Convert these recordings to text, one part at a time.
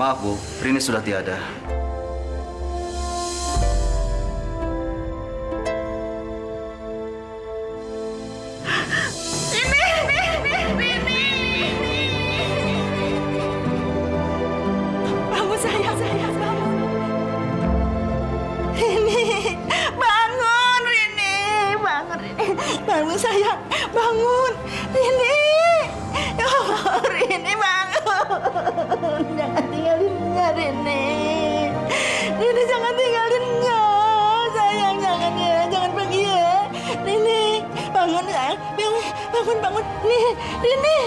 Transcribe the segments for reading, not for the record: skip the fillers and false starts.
Maaf Bu, Rini sudah tiada. Bangun sayang, bangun. Rini, bangun Rini, bangun Rini. Bangun sayang, bangun. Rini. Oh, Rini bangun. Jangan tinggalinnya Rini. Rini jangan tinggalinnya. Sayang jangan ya, jangan pergi ya. Rini, bangun sayang. Bangun. Rini.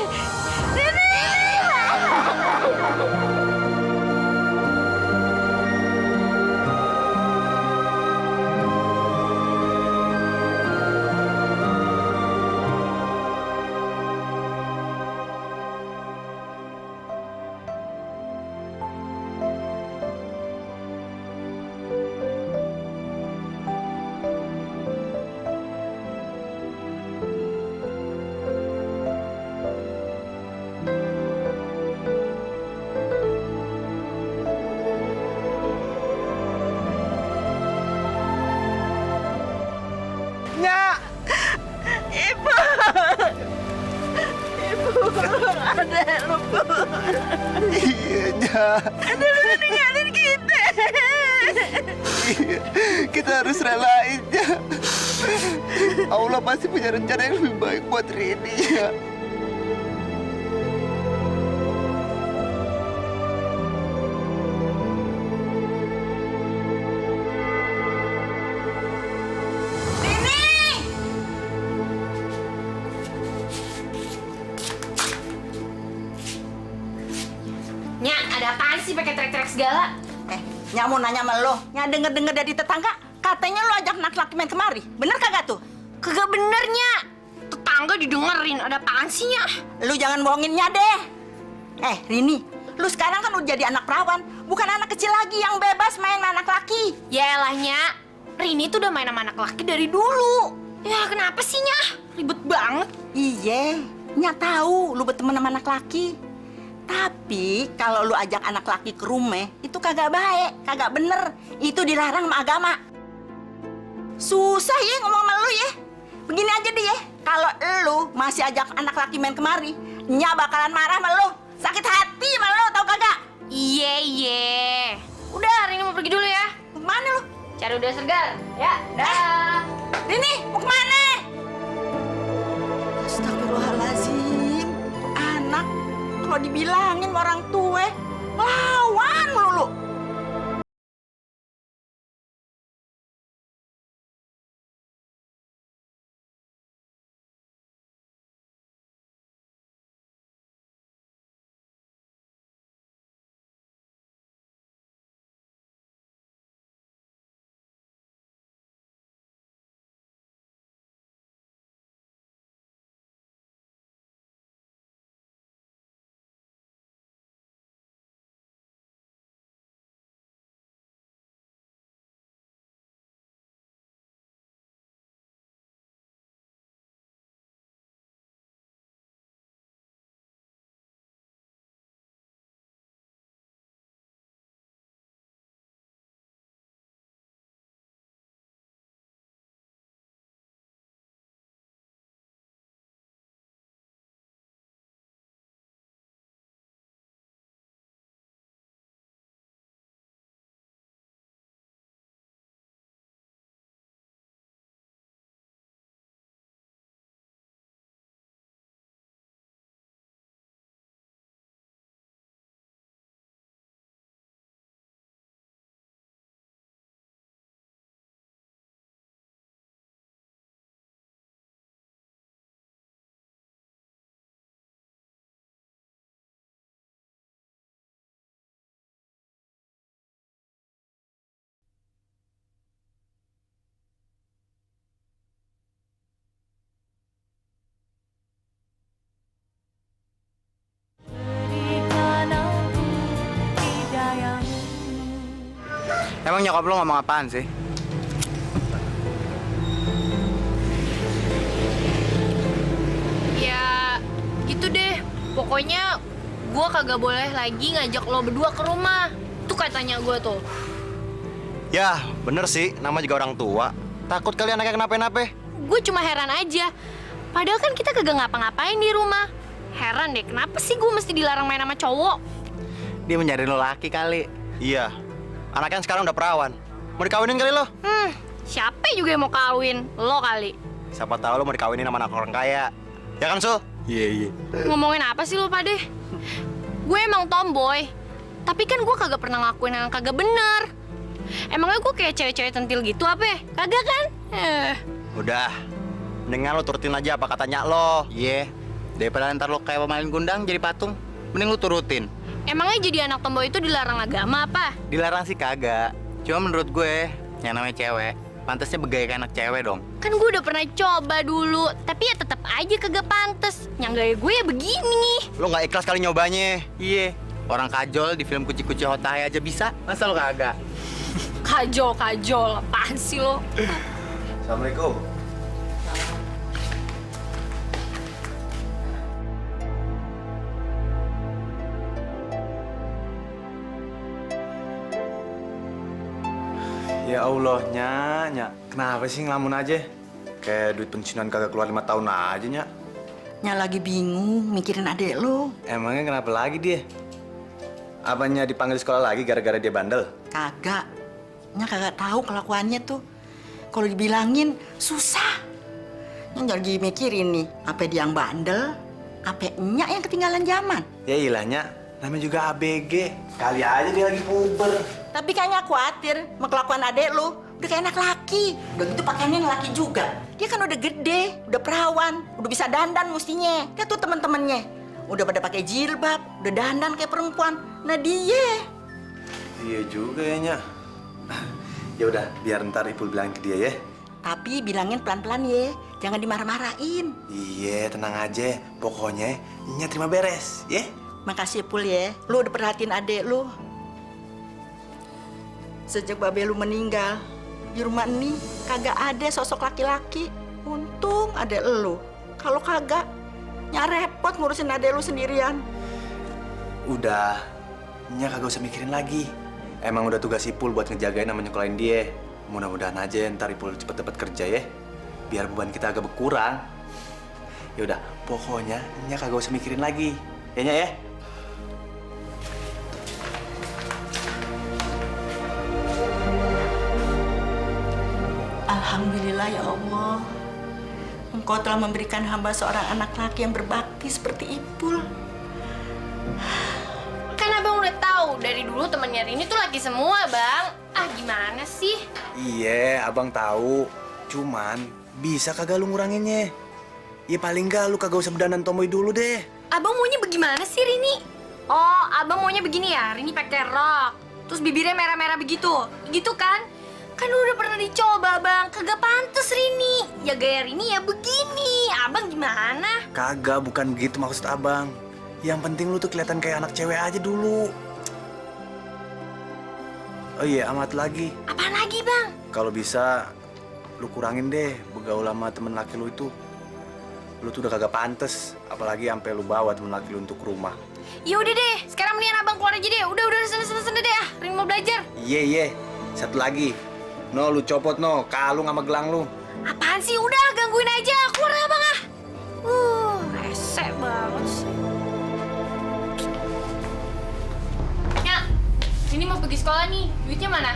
Nyak! Ibu, ada lupa. Iya, Nyak. Ada lu ninggalin kita. Iya, kita harus relain, Nyak. Allah pasti punya rencana yang lebih baik buat Rini, ya. Nyak, ada apaan sih pakai trek-trek segala? Nyak mau nanya sama lo. Nyak denger dari tetangga, katanya lo ajak laki-laki main kemari. Bener kagak tuh? Kagak bener, Nyak. Tetangga didengerin, ada apaan sih, Nyak? Lu jangan bohonginnya deh. Rini, lu sekarang kan udah jadi anak perawan. Bukan anak kecil lagi yang bebas main sama anak laki. Yaelah, Nyak. Rini tuh udah main sama anak laki dari dulu. Ya, kenapa sih, Nyak? Ribet banget. Iya, Nyak tahu lu berteman sama anak laki. Tapi kalau lu ajak anak laki ke rumah, itu kagak baik, kagak bener. Itu dilarang sama agama. Susah ya ngomong sama lu ya. Begini aja deh ya, kalau lu masih ajak anak laki main kemari, Nya bakalan marah sama lu. Sakit hati sama lu, tau kagak? Iya. Udah, Rini mau pergi dulu ya. Kemana lu? Cari udara segar. Ya, dah. Rini, mau kemana? Astagfirullahaladzim. Anak, kalau dibilangin sama orang tua, lawan mulu. Emang nyokap lo ngomong apaan sih? Ya, gitu deh. Pokoknya gue kagak boleh lagi ngajak lo berdua ke rumah. Itu katanya gue tuh. Ya, bener sih. Nama juga orang tua. Takut kali anaknya kenapa-napa. Gue cuma heran aja. Padahal kan kita kagak ngapa-ngapain di rumah. Heran deh, kenapa sih gue mesti dilarang main sama cowok? Dia mencari lo laki kali. Iya. Anaknya sekarang udah perawan. Mau dikawinin kali lo? Siapa juga yang mau kawin? Lo kali. Siapa tahu lo mau dikawinin sama anak orang kaya. Ya kan, Sul? Iya. Ngomongin apa sih lo pade? Gue emang tomboy. Tapi kan gue kagak pernah ngelakuin yang kagak bener. Emangnya gue kayak cewek-cewek tentil gitu apa ya? Kagak kan? Udah. Mendingan lo turutin aja apa katanya lo. Iya. Daripada ntar lo kayak pemain gundang jadi patung, mending lo turutin. Emangnya jadi anak tomboy itu dilarang agama apa? Dilarang sih kagak. Cuma menurut gue, yang namanya cewek, pantasnya bergaya kayak anak cewek dong. Kan gue udah pernah coba dulu, tapi ya tetap aja kagak pantes. Yang gaya gue ya begini. Lo nggak ikhlas kali nyobanya. Iya. Orang kajol di film Kuci-Kuci Hotai aja bisa, masa lo kagak? Kajol, apaan sih lo? Assalamualaikum. Ya Allah, Nya. Kenapa sih ngelamun aja? Kayak duit pensiunan kagak keluar 5 tahun aja, Nya. Nya lagi bingung mikirin adek lo. Emangnya kenapa lagi dia? Apanya dipanggil sekolah lagi gara-gara dia bandel? Kagak. Nya kagak tahu kelakuannya tuh. Kalau dibilangin susah. Nya lagi mikirin nih, apa dia yang bandel, apa Nya yang ketinggalan zaman. Ya ilah, Nya. Namanya juga ABG. Kali aja dia lagi puber. Tapi kayaknya khawatir sama kelakuan adek lu. Udah kayak anak laki. Udah gitu pakaiannya yang laki juga. Dia kan udah gede, udah perawan, udah bisa dandan mestinya. Lihat tuh temen-temennya. Udah pada pakai jilbab, udah dandan kayak perempuan. Nah dia. Iya juga ya, Nya. Ya udah, biar ntar Ipul bilangin ke dia ya. Tapi bilangin pelan-pelan ya. Jangan dimarah-marahin. Iya, tenang aja. Pokoknya Nya terima beres, ya. Makasih Pul ya. Lu udah perhatiin adek lu. Sejak babe lu meninggal, di rumah ini kagak ada sosok laki-laki. Untung adek lu. Kalau kagak, Nya repot ngurusin adek lu sendirian. Udah, Nya kagak usah mikirin lagi. Emang udah tugas Ipul buat ngejagain sama nyekolahin dia. Mudah-mudahan aja ntar Ipul cepet dapat kerja ya. Biar beban kita agak berkurang. Ya udah, pokoknya Nya kagak usah mikirin lagi. Ya, Nya ya? Alhamdulillah ya Allah. Engkau telah memberikan hamba seorang anak laki yang berbakti seperti Ipul. Kan abang udah tahu dari dulu temennya Rini tuh laki semua, Bang. Ah, gimana sih? Iya, abang tahu. Cuman bisa kagak lu nguranginnya? Ya paling nggak lu kagak usah berdandan tomboy dulu deh. Abang maunya bagaimana sih, Rini? Oh, abang maunya begini ya? Rini pakai rok, terus bibirnya merah-merah begitu. Gitu kan? Kan udah pernah dicoba, Bang. Kagak pantes, Rini. Ya gaya Rini ya begini. Abang gimana? Kagak, bukan begitu maksud abang. Yang penting lu tuh kelihatan kayak anak cewek aja dulu. Oh iya, amat lagi. Apaan lagi, Bang? Kalau bisa, lu kurangin deh bergaul sama temen laki lu itu. Lu tuh udah kagak pantes, apalagi sampai lu bawa temen laki lu untuk rumah. Ya udah deh, sekarang mendingan abang keluar aja deh. Udah sana deh ah. Rini mau belajar. Iya. Satu lagi. No, lu copot no, kalung sama gelang lu. Apaan sih? Udah, gangguin aja. Keluar abang ah. Rese banget sih. Ya, ini mau pergi sekolah nih. Duitnya mana?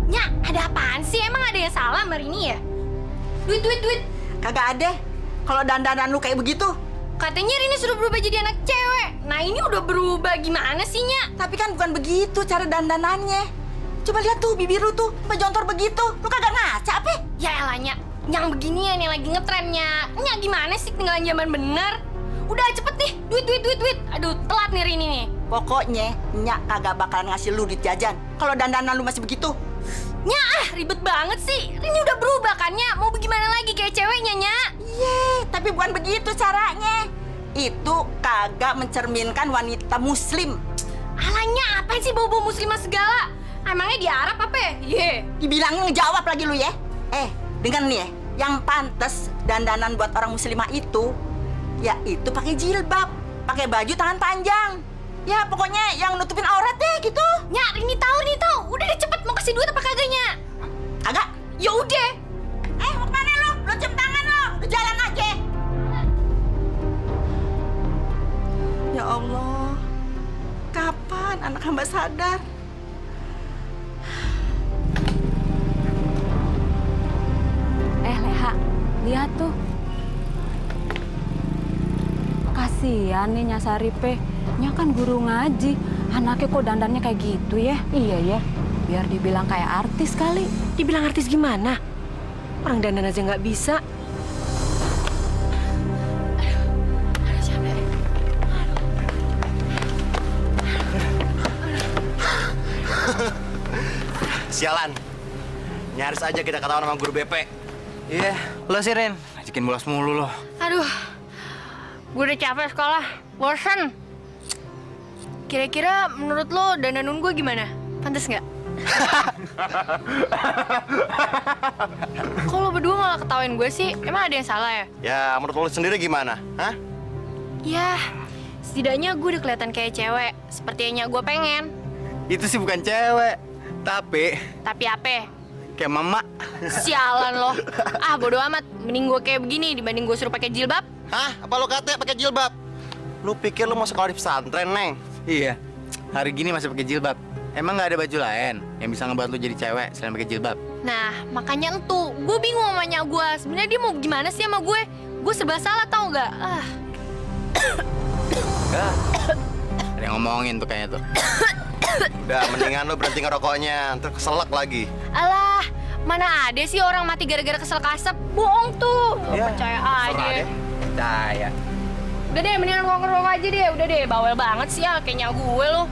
Nya, ada apaan sih? Emang ada yang salah sama Rini ya? Duit. Kagak ada. Kalau dandanan lu kayak begitu. Katanya Rini sudah berubah jadi anak cewek. Nah ini udah berubah gimana sih, Nya? Tapi kan bukan begitu cara dandanannya. Coba lihat tuh bibir lu tuh, sampai jontor begitu. Lu kagak ngaca apa? Ya elah, Nya. Yang beginian yang lagi ngetrennya. Nya gimana sih ketinggalan zaman bener? Udah cepet nih, duit. Aduh, telat nih Rini nih. Pokoknya Nya kagak bakalan ngasih lu duit jajan kalau dandanan lu masih begitu. Nya, ribet banget sih. Rini udah berubah kan, Nya? Mau bagaimana lagi kayak ceweknya, Nya? Iya, tapi bukan begitu caranya. Itu kagak mencerminkan wanita muslim. Nya, apain sih bawa-bawa muslimah segala? Emangnya di Arab apa ya? Ye. Dibilangin ngejawab lagi lu ya. Dengar nih ya, yang pantas dandanan buat orang muslimah itu, ya itu pakai jilbab, pakai baju tangan panjang. Ya pokoknya yang nutupin aurat deh gitu. Nya, Rini tahu. Udah deh cepet, mau kasih duit apa kagaknya? Kagak? Ya udah. Mau kemana lo? Lo cium tangan lo, udah jalan aja. Ya Allah, kapan anak hamba sadar? Leha, lihat tuh. Kasian nih Nya Saripe. Nya kan guru ngaji. Anaknya kok dandannya kayak gitu ya? Iya ya. Biar dibilang kayak artis kali. Dibilang artis gimana? Orang dandan aja nggak bisa. Sialan. Nyaris aja kita ketahuan sama guru BP. Iya, lo sih Ren, ngajakin bolos mulu lo. Aduh, gue udah capek sekolah, bosan. Kira-kira menurut lo dandanun gue gimana? Pantes nggak? Kok lo berdua malah ketawain gue sih? Emang ada yang salah ya? Ya, menurut lo sendiri gimana? Hah? Ya, setidaknya gue udah kelihatan kayak cewek, seperti yang gue pengen. Itu sih bukan cewek, tapi Tapi apa? kayak mama. Sialan lo. Ah, bodo amat. Mending gue kayak begini dibanding gue suruh pakai jilbab. Hah? Apa lo kata pakai jilbab? Lu pikir lu mau sekolah di pesantren, Neng? Iya, hari gini masih pakai jilbab. Emang nggak ada baju lain yang bisa ngebuat lu jadi cewek selain pakai jilbab? Nah, makanya entu. Gue bingung sama nyak gue. Sebenarnya dia mau gimana sih sama gue? Gue serba salah tau nggak? Ada yang ngomongin tuh kayaknya tuh. Udah, mendingan lu berhenti ngerokoknya, ntar keselak lagi. Alah, mana ada sih orang mati gara-gara kesel kasep? Bohong tuh. Nggak percaya aja. Serah deh. Percaya. Udah deh, mendingan ngomong aja deh. Udah deh, bawel banget sih ya, kayak nyak gue lo.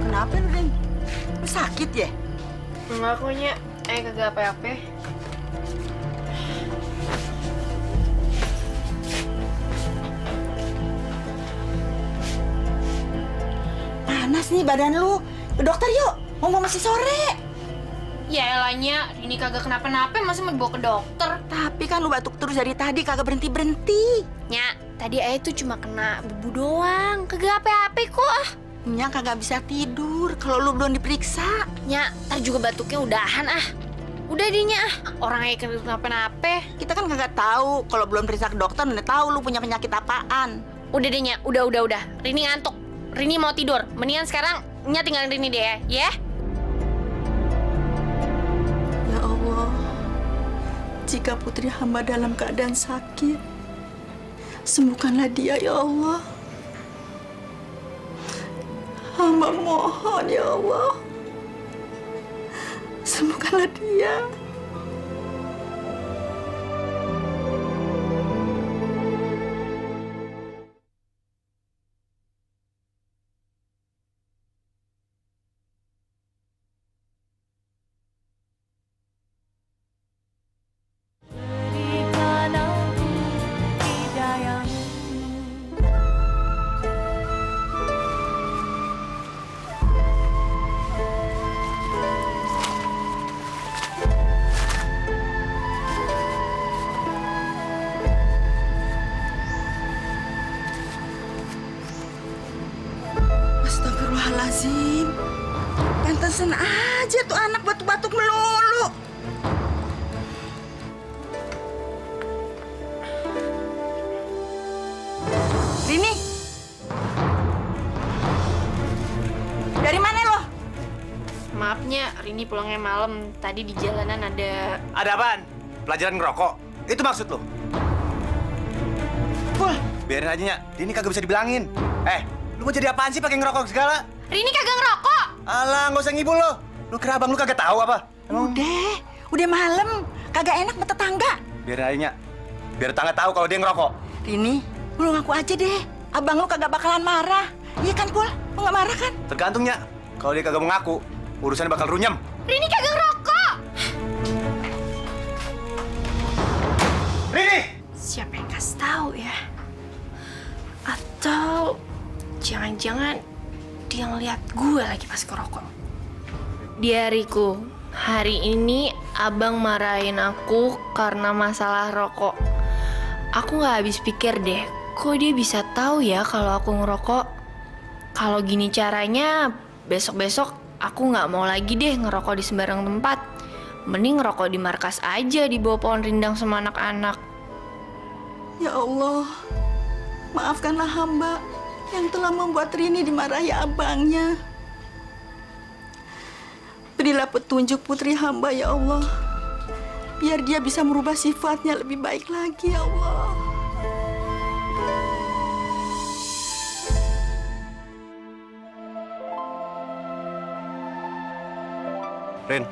Kenapa lu, Den? Lu sakit ya? Enggak kok, Nyak. Kagak apa-apa. Panas nih badan lu. Ke dokter yuk, ngomong masih sore. Ya elahnya, ini kagak kenapa-napa, masa mau dibawa ke dokter? Tapi kan lu batuk terus dari tadi, kagak berhenti-berhenti. Nyak, tadi Ayah tuh cuma kena bubu doang. Kagak apa-apa kok. Nya kagak bisa tidur kalau lu belum diperiksa. Nyak, ntar juga batuknya udahan ah. Udah deh Nyak, orang Ayah kagak kenapa-napa. Kita kan kagak tahu kalau belum periksa ke dokter, mana tahu lu punya penyakit apaan. Udah deh Nyak, udah. Rini ngantuk. Rini mau tidur. Mendingan sekarang Nyak tinggalin Rini deh ya. Ya Allah, jika putri hamba dalam keadaan sakit, sembuhkanlah dia ya Allah. Hamba mohon ya Allah, sembuhkanlah dia. Astagfirullahaladzim. Pantesan aja tuh anak batuk-batuk melulu. Rini, dari mana lo? Maafnya, Rini pulangnya malam. Tadi di jalanan ada... Ada apaan? Pelajaran ngerokok? Itu maksud lo? Pul, Biarin aja, Nya. Dia ini kagak bisa dibilangin. Lu mau jadi apaan sih pakai ngerokok segala? Rini kagak ngerokok! Alah, nggak usah ngibul lo. Lu kira abang lu kagak tahu apa? udah malam. Kagak enak sama tetangga. Biarin aja, Nya. Biar tetangga tahu kalau dia ngerokok. Rini, lu ngaku aja deh. Abang lu kagak bakalan marah. Iya kan, Pul? Lu nggak marah kan? Tergantung, Nya. Kalau dia kagak mau ngaku, urusannya bakal runyam. Rini kagak ngerokok. Rini! Siapa yang kasih tahu ya? Atau jangan-jangan dia ngeliat gue lagi pas ngerokok. Diariku, hari ini abang marahin aku karena masalah rokok. Aku nggak habis pikir deh, kok dia bisa tahu ya kalau aku ngerokok? Kalau gini caranya, besok-besok aku nggak mau lagi deh ngerokok di sembarang tempat. Mending ngerokok di markas aja di bawah pohon rindang sama anak-anak. Ya Allah, maafkanlah hamba yang telah membuat Rini dimarahi abangnya. Berilah petunjuk putri hamba ya Allah, biar dia bisa merubah sifatnya lebih baik lagi ya Allah. Rin,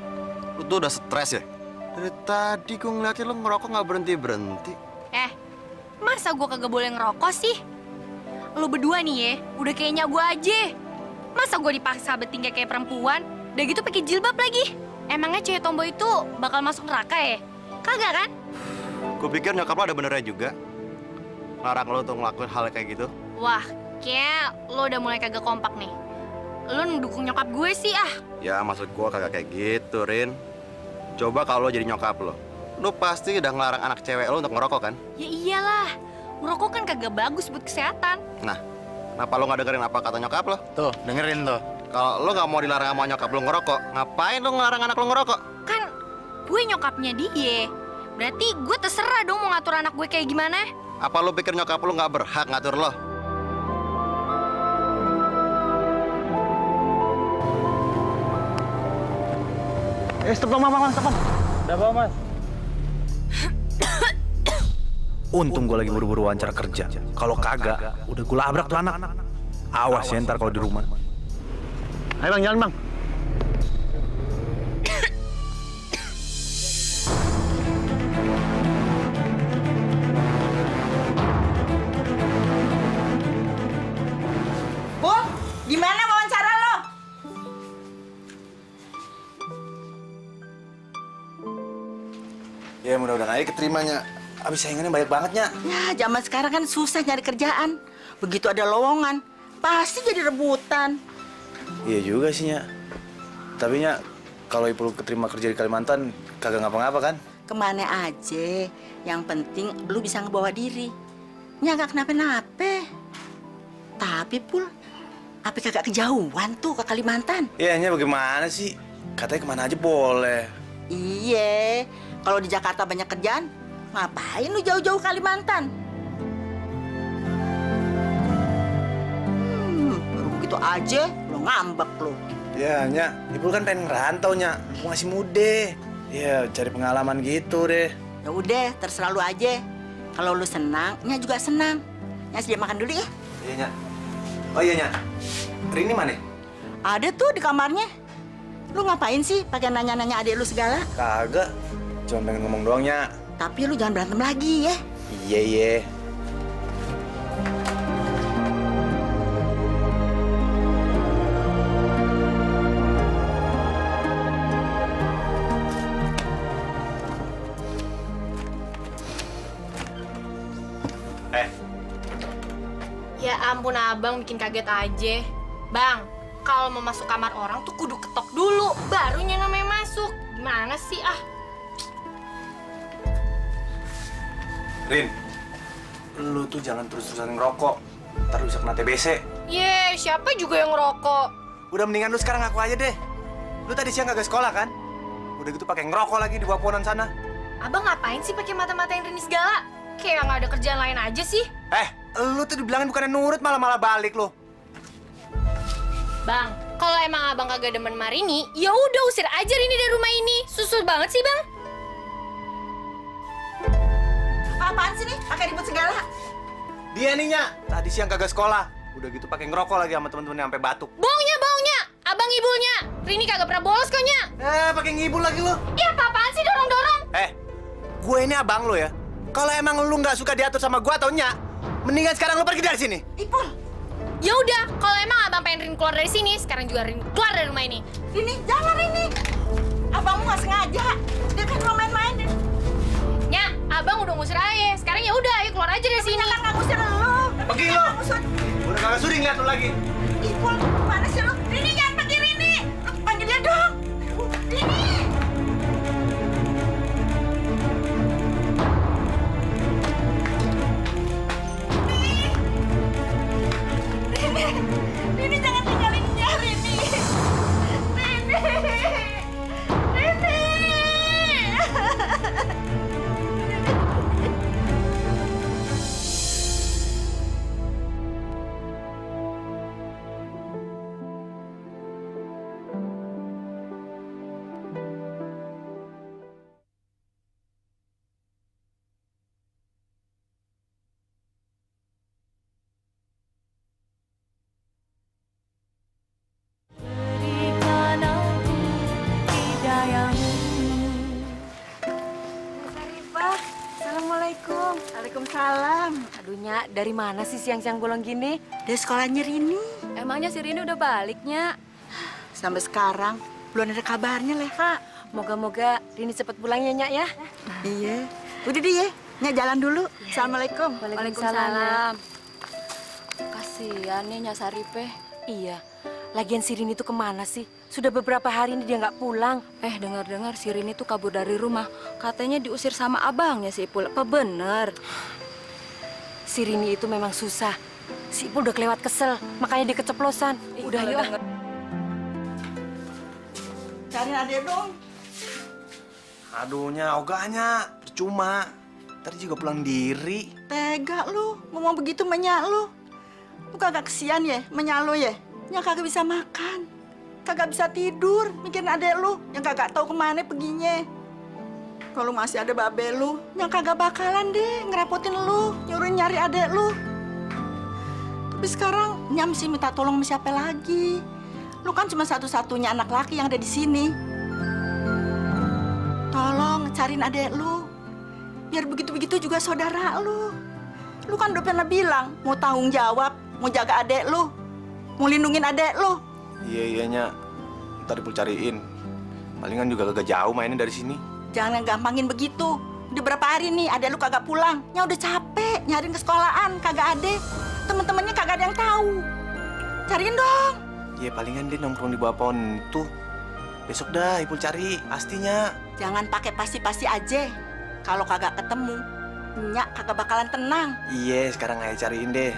lu tuh udah stres ya? Dari tadi gue ngeliatin lu ngerokok nggak berhenti-berhenti. Masa gue kagak boleh ngerokok sih? Lo berdua nih ya, udah kayaknya gue aja. Masa gue dipaksa bertingkah kayak perempuan? Udah gitu pakai jilbab lagi. Emangnya cewek tomboy itu bakal masuk neraka ya? Kagak kan? Gue pikir nyokap lo ada benernya juga. Larang lo tuh ngelakuin hal kayak gitu. Wah, kayak lo udah mulai kagak kompak nih. Lo ngedukung nyokap gue sih ah. Ya maksud gue kagak kayak gitu, Rin. Coba kalau lo jadi nyokap lo pasti udah ngelarang anak cewek lo untuk ngerokok kan? Ya iyalah, ngerokok kan kagak bagus buat kesehatan. Nah, kenapa lo nggak dengerin apa kata nyokap lo? Tuh, dengerin tuh. Kalau lo nggak mau dilarang sama nyokap lo ngerokok, ngapain lo ngelarang anak lo ngerokok? Kan gue nyokapnya dia. Berarti gue terserah dong mau ngatur anak gue kayak gimana. Apa lo pikir nyokap lo nggak berhak ngatur lo? Stop, Mas. Stop, Udah bawa, Mas. Untung gue lagi buru-buru wawancara kerja. Kalau kagak, udah gue labrak tuh anak. Awas ya ntar kalau di rumah. Ayo, Bang, jalan, Bang. Bu, gimana wawancara lo? Ya mudah-mudahan aja keterimanya. Abis saingannya banyak banget, Nya. Ya, zaman sekarang kan susah nyari kerjaan. Begitu ada lowongan, pasti jadi rebutan. Iya juga sih, Nya. Tapi, Nya, kalau Ipul keterima kerja di Kalimantan, kagak ngapa-ngapa kan? Kemana aja, yang penting lu bisa ngebawa diri. Nya gak kenapa-napa. Tapi, Pul, apa kagak kejauhan tuh ke Kalimantan? Iya, Nya, bagaimana sih? Katanya kemana aja boleh. Iya, kalau di Jakarta banyak kerjaan, ngapain lu jauh-jauh Kalimantan? Baru begitu aja, lu ngambek lu. Ya, Nya, Ipul kan pengen ngerantau, Nya. Aku masih muda. Ya, cari pengalaman gitu deh. Ya udah, terserah lu aja. Kalau lu senang, Nya juga senang. Nya sedia makan dulu ya. Iya, Nya. Oh iya, Nya. Rini mana? Ada tuh di kamarnya. Lu ngapain sih pakai nanya-nanya adik lu segala? Kagak. Cuma pengen ngomong doang, Nya. Tapi lu jangan berantem lagi ya. Iya, iya. Ya ampun abang bikin kaget aja. Bang, kalau mau masuk kamar orang tuh kudu ketok dulu, barunya namanya masuk. Gimana sih ah? Rin, lu tuh jangan terus-terusan ngerokok. Ntar lu bisa kena TBC. Siapa juga yang ngerokok? Udah mendingan lu sekarang ngaku aja deh. Lu tadi siang kagak sekolah kan? Udah gitu pakai ngerokok lagi di bawah pohonan sana. Abang ngapain sih pakai mata-matain Rini segala? Kayak nggak ada kerjaan lain aja sih. Lu tuh dibilangin bukannya nurut malah balik lu. Bang, kalau emang abang kagak demen sama Rini, ya udah usir aja Rini dari rumah ini. Susul banget sih bang. Apaan sih nih? Pakai ribut segala. Dia nih, Nya. Tadi siang kagak sekolah. Udah gitu pakai ngerokok lagi sama temen-temennya sampai batuk. Bohongnya, abang ngibulnya. Rini kagak pernah bolos kok Nya. Pakai ngibul lagi lu. Iya apa-apaan sih dorong-dorong? Gue ini abang lu ya. Kalau emang lu nggak suka diatur sama gua atau Nya, mendingan sekarang lu pergi dari sini. Ipul, Ya udah, kalau emang abang pengen Rini keluar dari sini, sekarang juga Rini keluar dari rumah ini. Rini, jangan Rini. Abangmu nggak sengaja. Dia kan mau main-main. Nya, abang udah ngusir aja. Sekarang ya udah, ayo keluar aja dari sini. Kan nggak ngusir lu. Pergi lu. Udah kagak sudi ngeliat lu lagi. Ipul, mana sih lu? Rini, jangan pergi Rini. Lu panggil dia dong. Rini. Rini, jangan tinggalin dia, Rini. Rini. Sarifah, Assalamualaikum. Waalaikumsalam. Aduh, Nya, dari mana sih siang-siang bolong gini? Dari sekolahnya Rini. Emangnya si Rini udah baliknya? Sampai sekarang belum ada kabarnya, Leva. Moga-moga Rini cepat pulang ya, Nya ya. Iya. Udah deh ya. Nya jalan dulu. Assalamualaikum. Waalaikumsalam. Kasihan nih Nya Saripe. Iya. Lagian si Rini tuh kemana sih? Sudah beberapa hari ini dia nggak pulang. Dengar-dengar si Rini tuh kabur dari rumah. Katanya diusir sama abangnya si Ipul. Apa bener? Si Rini itu memang susah. Si Ipul udah kelewat kesel, makanya dia keceplosan. Udah yuk. Cariin adek dong. Aduh, Nya, ogahnya percuma. Tadi juga pulang diri. Tega lu. Ngomong begitu menyak lu. Lu kagak kesian ya menyak lu ya? Nya kagak bisa makan. Kagak bisa tidur. Mikirin adek lu yang kagak tahu kemana perginya. Kalau masih ada babe lu, Nya kagak bakalan deh ngerepotin lu, nyuruh nyari adek lu. Tapi sekarang Nya mesti minta tolong sama siapa lagi? Lu kan cuma satu-satunya anak laki yang ada di sini. Tolong cariin adek lu. Biar begitu-begitu juga saudara lu. Lu kan udah pernah bilang mau tanggung jawab, mau jaga adek lu, mau lindungin adek lu. Iya, Nya. Ntar Ipul cariin. Palingan juga kagak jauh mainnya dari sini. Jangan gampangin begitu. Udah berapa hari nih adek lu kagak pulang. Nya udah capek nyariin ke sekolahan, kagak ada. Temen-temennya kagak ada yang tahu. Cariin dong. Iya, palingan dia nongkrong di bawah pohon tuh. Besok dah Ipul cari, pastinya. Jangan pakai pasti-pasti aja. Kalau kagak ketemu, Nya kagak bakalan tenang. Iya, sekarang aja cariin deh.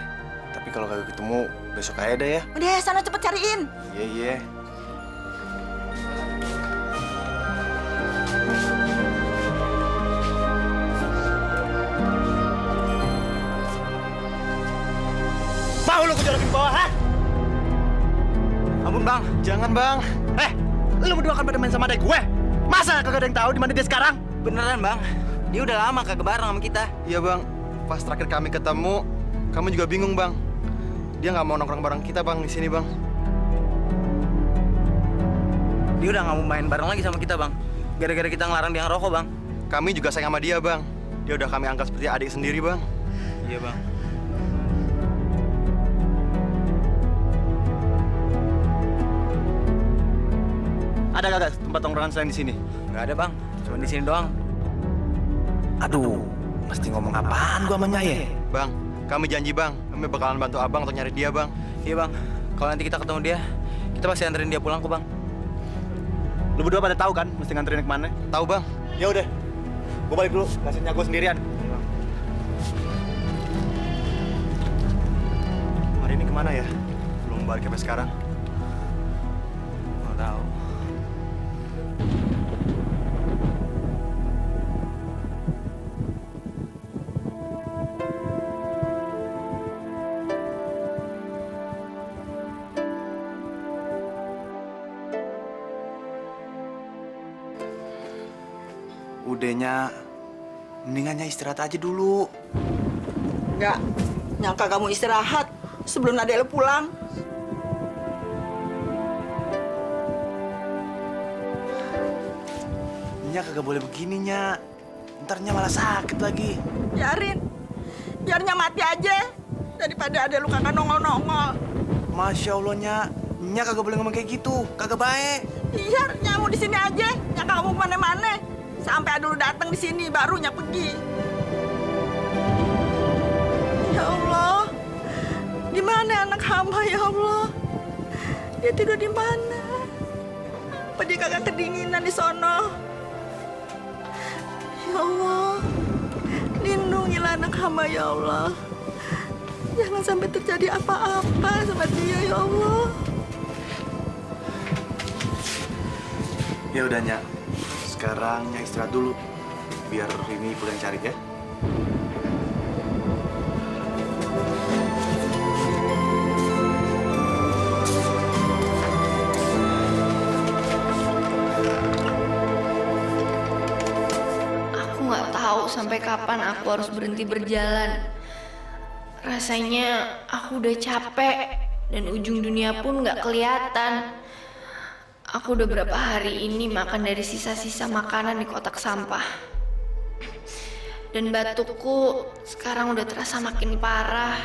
Tapi kalau kagak ketemu, besok aja dah ya. Udah sana cepet cariin. Iya, iya. Mau lu kejorokin ke bawah, ha? Ampun, Bang. Jangan, Bang. Lu berdua kan pada main sama adek gue. Masa kagak ada yang tahu di mana dia sekarang? Beneran, Bang. Dia udah lama kagak bareng sama kita. Iya bang, pas terakhir kami ketemu, kamu juga bingung bang. Dia nggak mau nongkrong bareng kita bang di sini bang. Dia udah nggak mau main bareng lagi sama kita, Bang. Gara-gara kita ngelarang dia ngerokok, Bang. Kami juga sayang sama dia bang. Dia udah kami anggap seperti adik sendiri bang. Iya, Bang. Ada kagak tempat tongkrongan selain di sini? Nggak ada, Bang. Cuma di sini doang. Aduh, mesti ngomong apaan gua sama Nya ya? Bang, kami janji bang, kami bakalan bantu abang untuk nyari dia bang. Iya, Bang. Kalau nanti kita ketemu dia, kita pasti anterin dia pulang kok, Bang. Lu berdua pada tahu kan mesti nganterin kemana? Tahu bang? Ya udah, gua balik dulu. Kasih Nya gua sendirian. Hari ini kemana ya? Belum balik sampai sekarang. Nggak tahu. Udah, Nya. Mendingan Nya istirahat aja dulu. Enggak, nyangka kamu istirahat sebelum adek lu pulang. Nya kagak boleh begini, Nya. Ntarnya malah sakit lagi. Biarin. Biarnya mati aja. Daripada ada lu kagak nongol-nongol. Masya Allah, Nya. Nya kagak boleh ngomong kayak gitu. Kagak baik. Iya, nyamu di sini aja. Nyak kagak mau kemana-mana. Sampai ada lu datang di sini, baru nyak pergi. Ya Allah. Di mana anak hamba ya Allah? Dia tidur di mana? Apa dia kagak kedinginan di sono? Ya Allah. Lindungilah anak hamba ya Allah. Jangan sampai terjadi apa-apa sama dia ya Allah. Ya udah, Nya. Sekarang Nya istirahat dulu. Biar Rini pulang cari ya. Aku nggak tahu sampai kapan aku harus berhenti berjalan. Rasanya aku udah capek dan ujung dunia pun nggak kelihatan. Aku udah berapa hari ini makan dari sisa-sisa makanan di kotak sampah. Dan batukku sekarang udah terasa makin parah.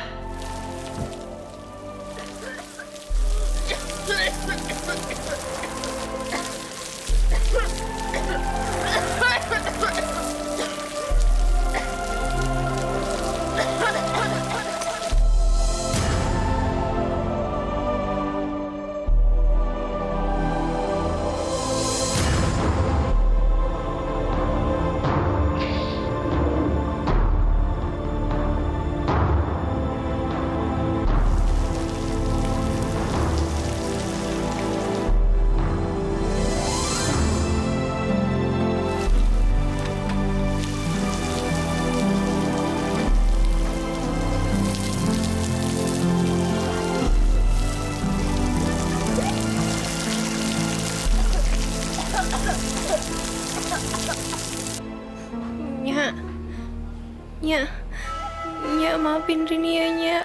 Nya, maafin Rini ya, Nya.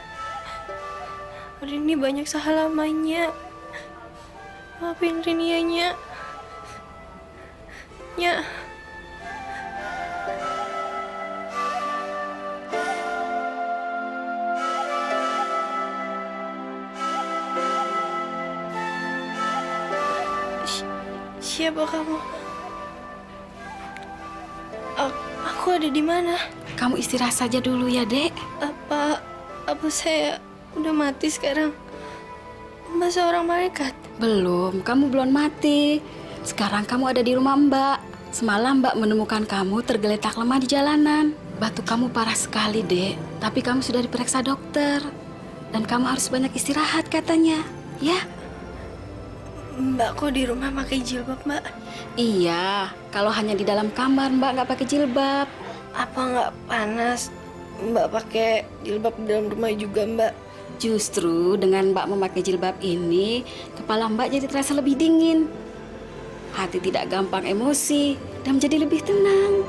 Rini banyak salah sama Nya. Maafin Rini ya, Nya. Nya. Siapa kamu? Aku ada di mana? Kamu istirahat saja dulu ya, Dek. Apa saya udah mati sekarang? Mbak seorang malaikat? Belum, kamu belum mati. Sekarang kamu ada di rumah Mbak. Semalam Mbak menemukan kamu tergeletak lemah di jalanan. Batuk kamu parah sekali, Dek. Tapi kamu sudah diperiksa dokter. Dan kamu harus banyak istirahat katanya. Ya? Mbak kok di rumah pakai jilbab, Mbak? Iya, kalau hanya di dalam kamar Mbak nggak pakai jilbab. Apa nggak panas Mbak pakai jilbab di dalam rumah juga, Mbak? Justru dengan Mbak memakai jilbab ini, kepala Mbak jadi terasa lebih dingin. Hati tidak gampang emosi dan menjadi lebih tenang.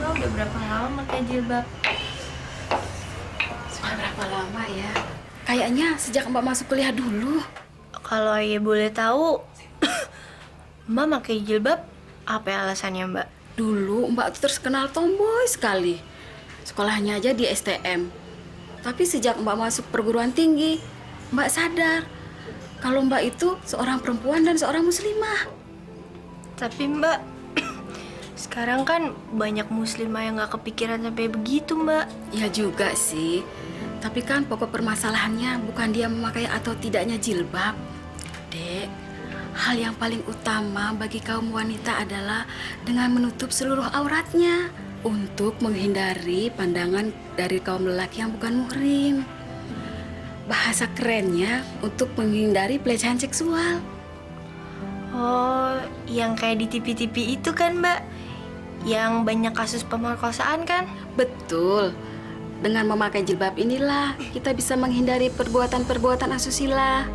Mbak udah berapa lama pakai jilbab? Sudah berapa lama ya? Kayaknya sejak Mbak masuk kuliah dulu. Kalau Ayah boleh tahu, Mbak pakai jilbab apa alasannya, Mbak? Dulu Mbak tuh terkenal tomboy sekali. Sekolahnya aja di STM. Tapi sejak Mbak masuk perguruan tinggi, Mbak sadar kalau Mbak itu seorang perempuan dan seorang muslimah. Tapi Mbak, sekarang kan banyak muslimah yang gak kepikiran sampai begitu, Mbak. Ya juga sih. Tapi kan pokok permasalahannya bukan dia memakai atau tidaknya jilbab. Dek, hal yang paling utama bagi kaum wanita adalah dengan menutup seluruh auratnya untuk menghindari pandangan dari kaum lelaki yang bukan muhrim. Bahasa kerennya untuk menghindari pelecehan seksual. Oh, yang kayak di TV-TV itu kan, Mbak? Yang banyak kasus pemerkosaan kan? Betul. dengan memakai jilbab inilah kita bisa menghindari perbuatan-perbuatan asusila.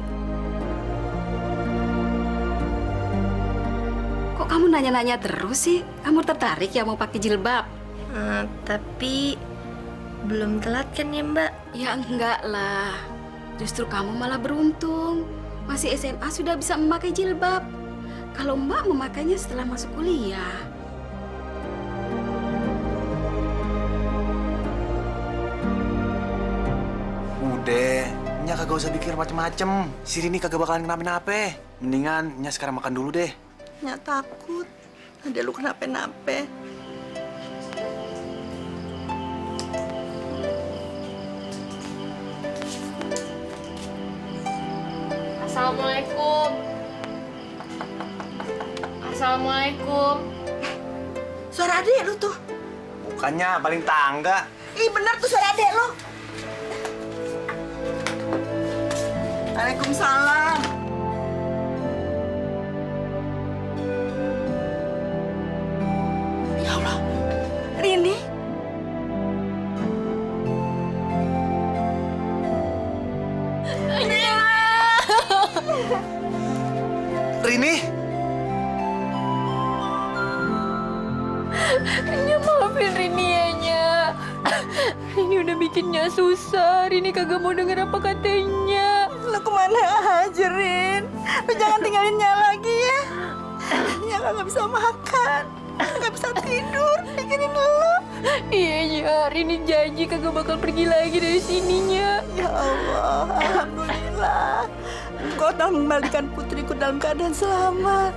Kok kamu nanya-nanya terus sih? Kamu tertarik ya mau pakai jilbab? Tapi belum telat kan ya Mbak? Ya enggak lah. Justru kamu malah beruntung. Masih SMA sudah bisa memakai jilbab. Kalau Mbak memakainya setelah masuk kuliah. Udah, Nya kagak usah pikir macem-macem. Si Rini kagak bakalan kenapa-napa. Mendingan Nya sekarang makan dulu deh. Nya takut. Ada lu kenapa-napa. Assalamualaikum. Assalamualaikum. Suara adik lu tuh. Bukannya paling tangga. Ih bener tuh suara adik lu. Waalaikumsalam. Ya Allah, Rini. Rini? Nya maafin Rini ya, Nya. Rini udah bikinnya susah. Rini kagak mau denger apa katanya. Lu kemana aja, Rin? Lu jangan tinggalin Nya lagi ya. Nya kagak bisa makan, kagak bisa tidur, mikirin lu. Iya, Nya. Rini janji kagak bakal pergi lagi dari sininya. Ya Allah, alhamdulillah. Engkau telah mengembalikan putriku dalam keadaan selamat.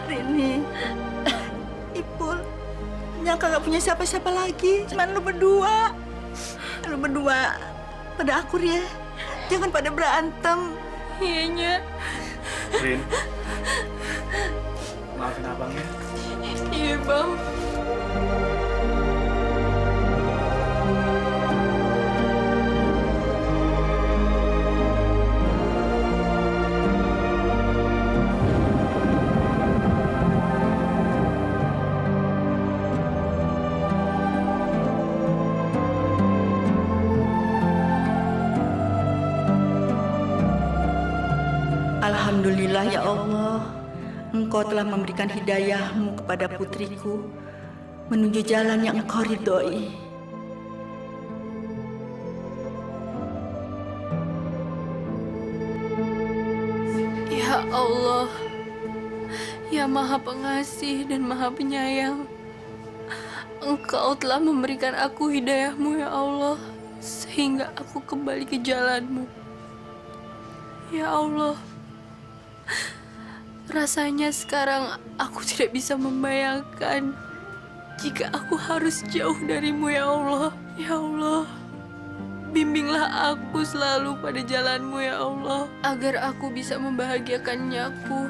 Rini, Ipul, Nya kagak punya siapa-siapa lagi. Cuman lu berdua. Lu berdua pada akur ya. Jangan pada berantem. Iya, Nya. Rin. Maafin abang ya. Iya, Bang. Alhamdulillah ya Allah, Engkau telah memberikan hidayah-Mu kepada putriku menuju jalan yang Engkau ridhoi. Ya Allah, ya Maha Pengasih dan Maha Penyayang, Engkau telah memberikan aku hidayah-Mu ya Allah, sehingga aku kembali ke jalan-Mu. Ya Allah, rasanya sekarang aku tidak bisa membayangkan jika aku harus jauh darimu ya Allah. Ya Allah, bimbinglah aku selalu pada jalanmu ya Allah, agar aku bisa membahagiakan Nyaku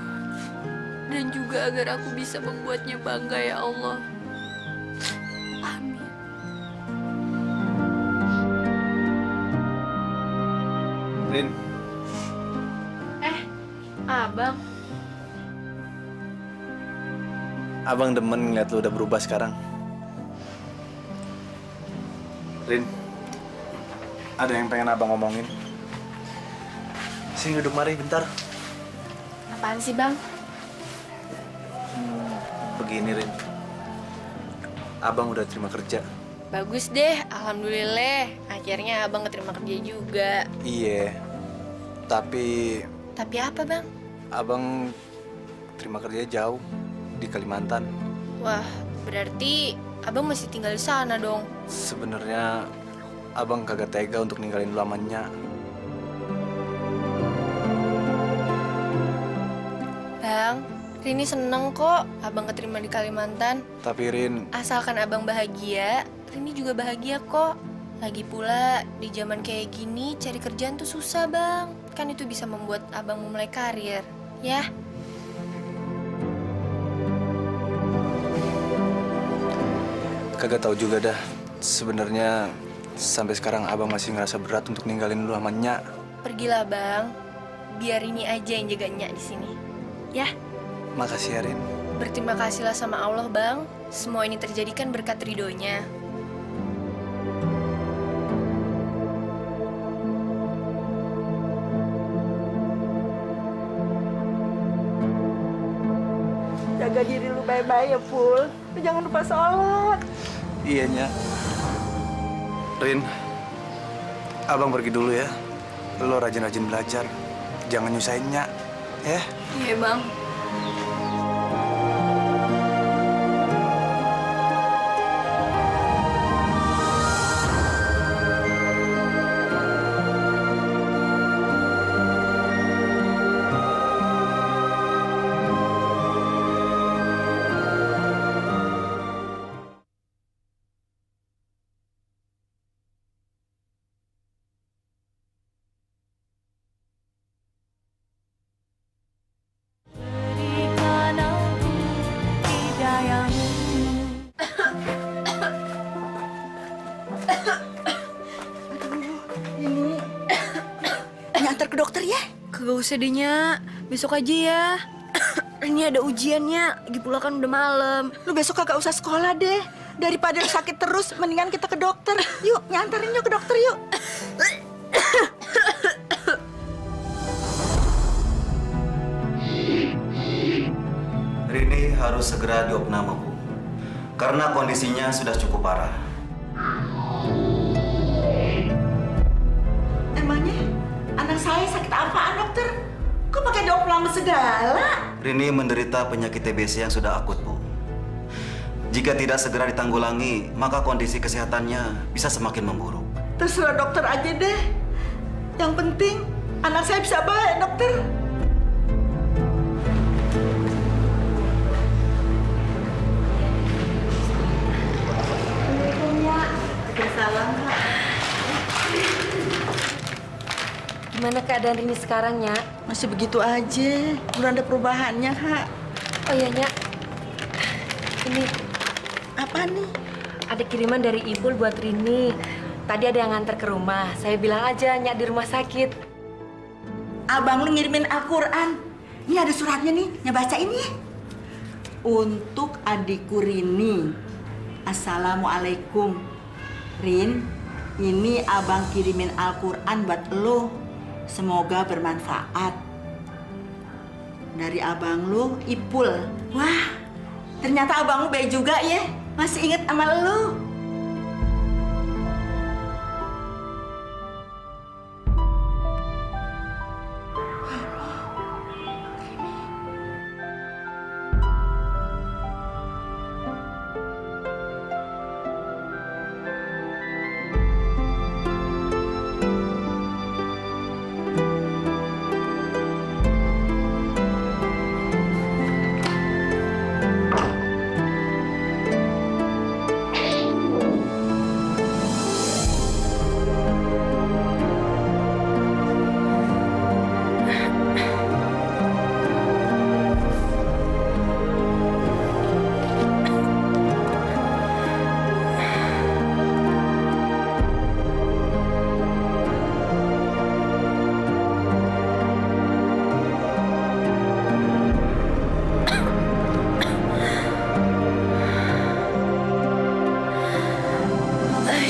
dan juga agar aku bisa membuatnya bangga ya Allah. Amin. Rin. Abang. Abang demen ngeliat lu udah berubah sekarang. Rin, ada yang pengen abang ngomongin. Sini duduk mari bentar. Apaan sih Bang? Begini Rin, abang udah terima kerja. Bagus deh, alhamdulillah. Akhirnya abang keterima kerja juga. Iya, tapi Tapi apa Bang? abang terima kerja jauh di Kalimantan. Wah, berarti abang masih tinggal di sana dong. Sebenarnya abang kagak tega untuk ninggalin lu sama Nya. Bang, Rini seneng kok abang keterima di Kalimantan. Tapi Rin, Asalkan abang bahagia, Rini juga bahagia kok. Lagi pula, di zaman kayak gini cari kerjaan tuh susah bang. Kan itu bisa membuat abang memulai karir, ya? kagak tahu juga dah. Sebenarnya sampai sekarang abang masih ngerasa berat untuk ninggalin lu sama Nya. Pergilah bang, biar Rini aja yang jaga Nya di sini, ya? Makasih ya Rin. Berterima kasihlah sama Allah bang. Semua ini terjadi kan berkat ridhonya. baik-baik ya, Pul. Lu jangan lupa sholat. Iya, Nya. Rin, abang pergi dulu ya. Lo rajin-rajin belajar. Jangan nyusahin Nya, ya. Iya, Bang. Ini antar ke dokter ya. Kagak usah deh, Nya. Besok aja ya. Ini ada ujiannya. Lagi pula kan udah malam. Lu besok kagak usah sekolah deh. Daripada lu sakit terus, mendingan kita ke dokter. Yuk, nyantarin yuk ke dokter yuk. Rini harus segera diopname, Bu. Karena kondisinya sudah cukup parah. Emangnya anak saya sakit apaan, dokter? Kok pakai diopname segala? Rini menderita penyakit TBC yang sudah akut, Bu. Jika tidak segera ditanggulangi, maka kondisi kesehatannya bisa semakin memburuk. Terserah dokter aja deh. Yang penting anak saya bisa baik, dokter. Assalamualaikum, ya. Waalaikumsalam, Kak. Gimana keadaan Rini sekarang, Nya? Masih begitu aja. Belum ada perubahannya, Kak. Oh iya, Nya. Ini Apa nih? ada kiriman dari Ipul buat Rini. Tadi ada yang nganter ke rumah. Saya bilang aja Nya di rumah sakit. Abang lu ngirimin Al-Quran. Ini ada suratnya nih, Nya bacain ya. Untuk adikku Rini. Assalamualaikum. Rin, ini abang kirimin Al-Quran buat lo. Semoga bermanfaat. Dari abang lu, Ipul. Wah, ternyata abang lu baik juga ya. Masih inget sama lu.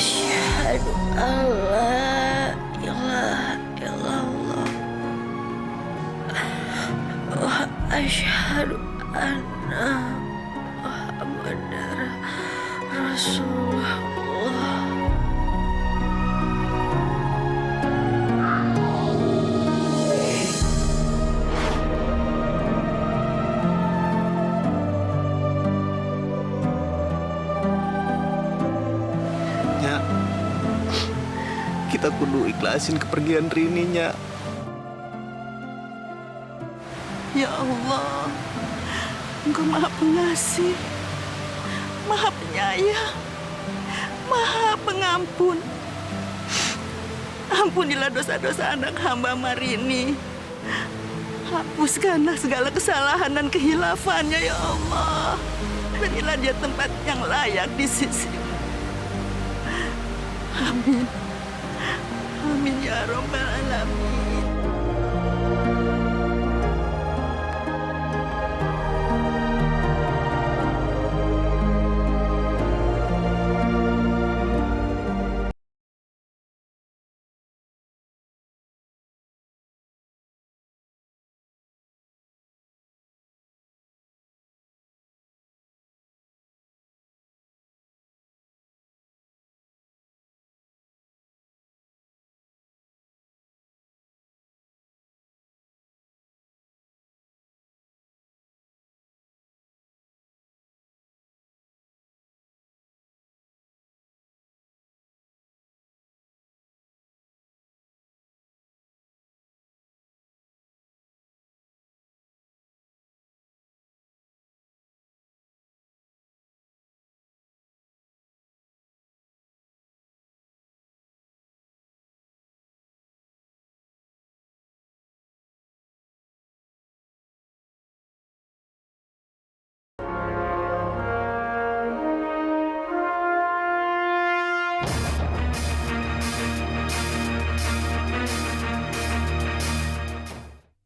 Asyhadu alla ilaha illallah wa asyhadu anna Muhammadar Rasulullah. Nya, kita kudu ikhlasin kepergian Rini, Nya. Ya Allah, Engkau Maha Pengasih, Maha Penyayang, Maha Pengampun. Ampunilah dosa-dosa anak hamba Marini. Hapuskanlah segala kesalahan dan kehilafannya, ya Allah. Berilah dia tempat yang layak di sisi. Amin. Amin ya Rabbal Alamin.